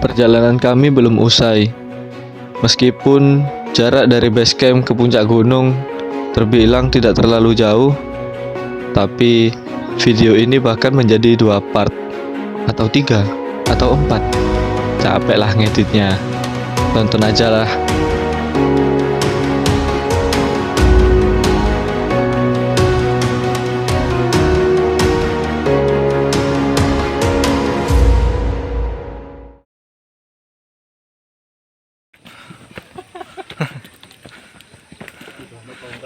Perjalanan kami belum usai. Meskipun jarak dari base camp ke puncak gunung terbilang tidak terlalu jauh, tapi video ini bahkan menjadi 2 part, atau 3, atau 4. Capek lah ngeditnya. Tonton aja lah.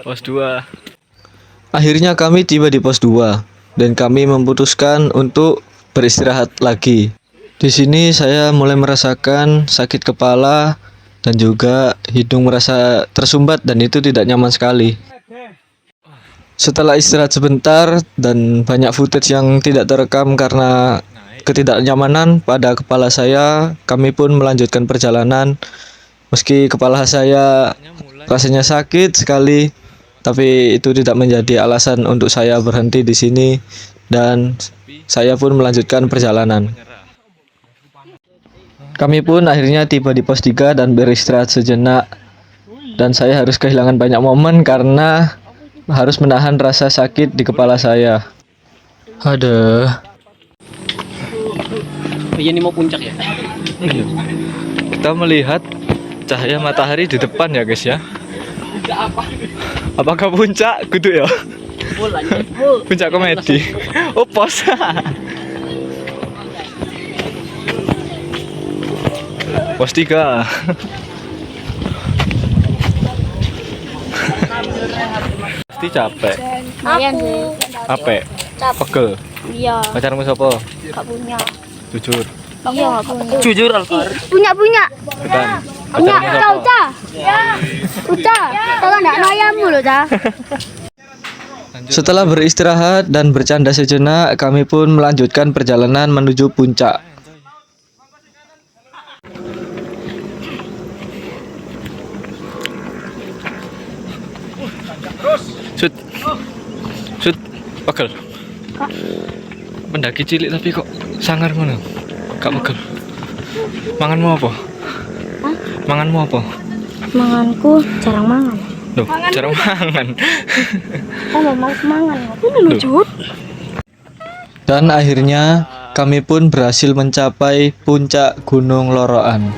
Pos 2. Akhirnya kami tiba di pos 2 dan kami memutuskan untuk beristirahat lagi. Di sini saya mulai merasakan sakit kepala dan juga hidung merasa tersumbat dan itu tidak nyaman sekali. Setelah istirahat sebentar dan banyak footage yang tidak terekam karena ketidaknyamanan pada kepala saya, kami pun melanjutkan perjalanan. Meski kepala saya rasanya sakit sekali, tapi itu tidak menjadi alasan untuk saya berhenti di sini dan saya pun melanjutkan perjalanan. Kami pun akhirnya tiba di pos 3 dan beristirahat sejenak. Dan saya harus kehilangan banyak momen karena harus menahan rasa sakit di kepala saya. Aduh. Ini mau puncak ya? Kita melihat cahaya matahari di depan ya guys ya. Apakah puncak? Kudu ya. Puncak komedi. Oh pos. Pos 3. Pasti capek. Lumayan sih. Capek. Pegel. Iya. Pacarmu siapa? Gak punya. Jujur. Iya gak punya. Jujur Alvar. Punya. Ketan. Punya. Pacarmu siapa? Uca. Uca. Tolong nggak noyamu loh Ca. Setelah beristirahat dan bercanda sejenak, kami pun melanjutkan perjalanan menuju puncak. Sud, pegel. Pendaki cilik tapi kok sangar ngono. Gak pegel. Manganmu apa? Manganmu apa? Manganku jarang mangan. Loh, jarang mangan. Males mangan. Ini lucut. Dan akhirnya kami pun berhasil mencapai puncak Gunung Lorokan.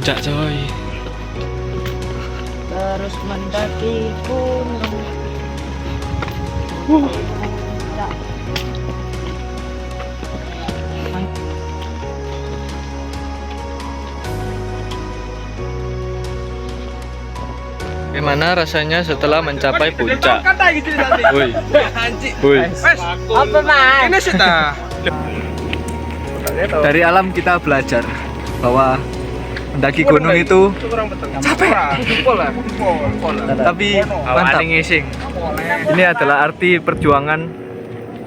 Puncak coy. Terus mendaki gunung. Bagaimana rasanya setelah mencapai puncak? Woi, woi. Apa mas? Ini sih ta. Dari alam kita belajar bahwa mendaki gunung itu capek, tapi mantap. Ini adalah arti perjuangan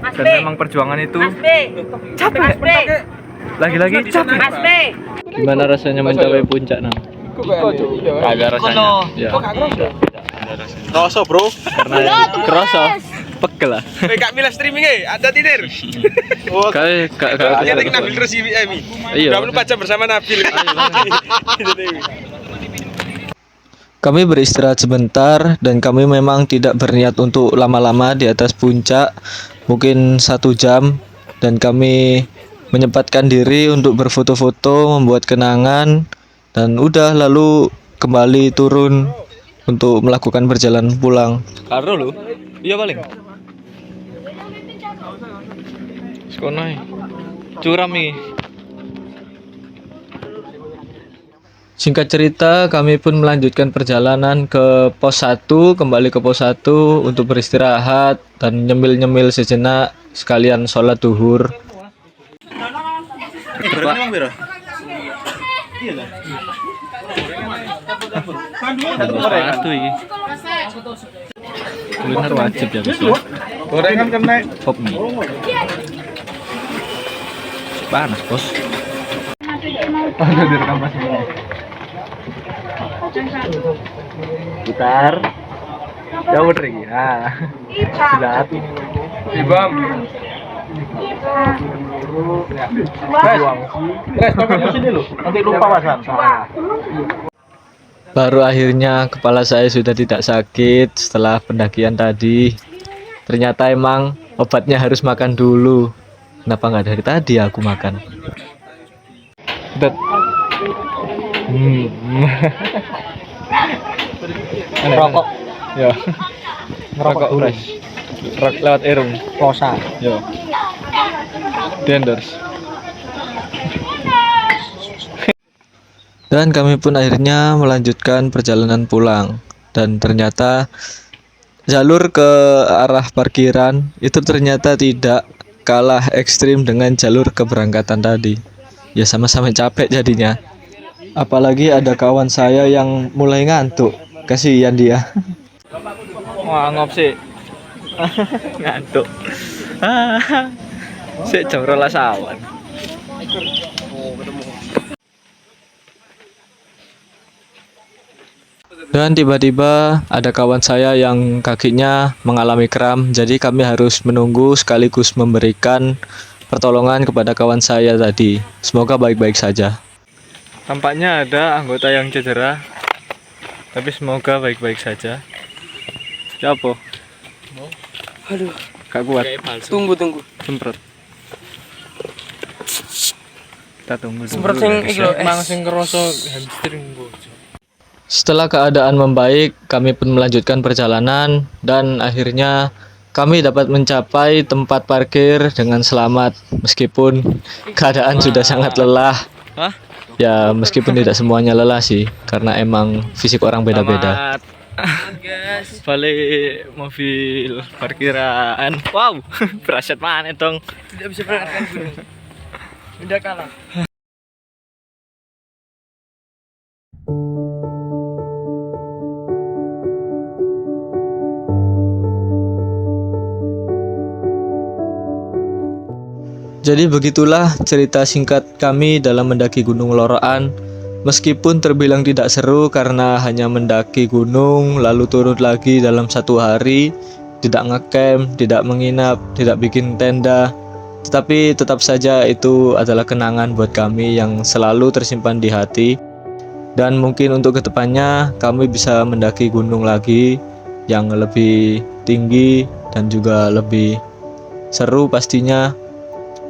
dan memang perjuangan itu capek. Lagi-lagi capek. Gimana rasanya mencapai puncak nang? Kagak rasanya. Ya. Rosso bro. Karena kerasa pegel lah. Kak Mila streaming ada tidur. Oh, Kayak kita Nabil terus Emi. Iya. 24 jam bersama Nabil. Kami beristirahat sebentar dan kami memang tidak berniat untuk lama-lama di atas puncak, mungkin 1 jam, dan kami menyempatkan diri untuk berfoto-foto, membuat kenangan, dan udah lalu kembali turun untuk melakukan perjalanan pulang. Karo lho. Iya paling. Sekono ae. Curam iki. Singkat cerita, kami pun melanjutkan perjalanan ke pos 1, kembali ke pos 1 untuk beristirahat dan nyemil-nyemil sejenak sekalian sholat duhur. Berapa piro? Satu iki. Kuliner wajib ya guys. Gorengan kan naik. Pop mie. Panas bos. Putar. Ya bener iki. Ah. Sudah. Ibam. Guys, tolong sini lu. Nanti lupa pasan. Baru akhirnya kepala saya sudah tidak sakit setelah pendakian tadi. Ternyata emang obatnya harus makan dulu. Kenapa nggak dari tadi aku makan? Rokok. Ya. Rokok fresh. Lewat Irung. Rosa. Yo. Denders. Dan kami pun akhirnya melanjutkan perjalanan pulang. Dan ternyata jalur ke arah parkiran itu ternyata tidak kalah ekstrim dengan jalur keberangkatan tadi. Ya sama-sama capek jadinya. Apalagi ada kawan saya yang mulai ngantuk. Kasihan dia. Wah, ngop sih. Ngantuk. Sik jam 12 awan. Dan tiba-tiba ada kawan saya yang kakinya mengalami kram, jadi kami harus menunggu sekaligus memberikan pertolongan kepada kawan saya tadi. Semoga baik-baik saja. Tampaknya ada anggota yang cedera. Tapi semoga baik-baik saja. Siapa? Aduh, Gak kuat. tunggu. Semprot. Kita tunggu dulu. Semprot sing iki lho, Mang sing kerasa hamstring bojo. Setelah keadaan membaik, kami pun melanjutkan perjalanan dan akhirnya kami dapat mencapai tempat parkir dengan selamat meskipun keadaan sudah sangat lelah. Hah? Ya, meskipun tidak semuanya lelah sih, karena emang fisik orang beda-beda. Selamat. Balik mobil parkiran. Wow, beraset mana dong? tidak bisa berangkat gunung. Udah kalah. Jadi begitulah cerita singkat kami dalam mendaki Gunung Loroan. Meskipun terbilang tidak seru karena hanya mendaki gunung lalu turun lagi dalam satu hari, tidak ngecamp, tidak menginap, tidak bikin tenda, tetapi tetap saja itu adalah kenangan buat kami yang selalu tersimpan di hati. Dan mungkin untuk kedepannya kami bisa mendaki gunung lagi yang lebih tinggi dan juga lebih seru pastinya.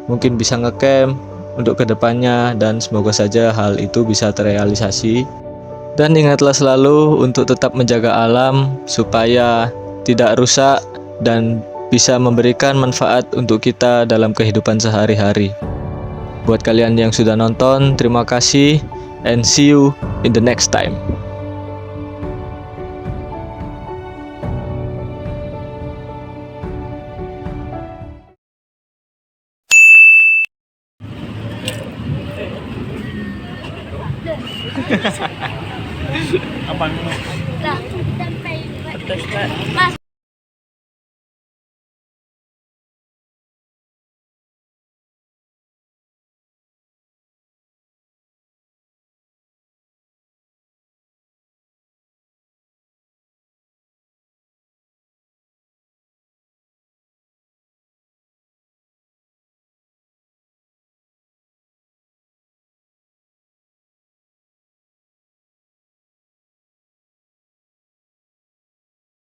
Mungkin bisa ngecamp untuk kedepannya dan semoga saja hal itu bisa terrealisasi. Dan ingatlah selalu untuk tetap menjaga alam supaya tidak rusak dan bisa memberikan manfaat untuk kita dalam kehidupan sehari-hari. Buat kalian yang sudah nonton, terima kasih and see you in the next time. Lah, sampai. Mas,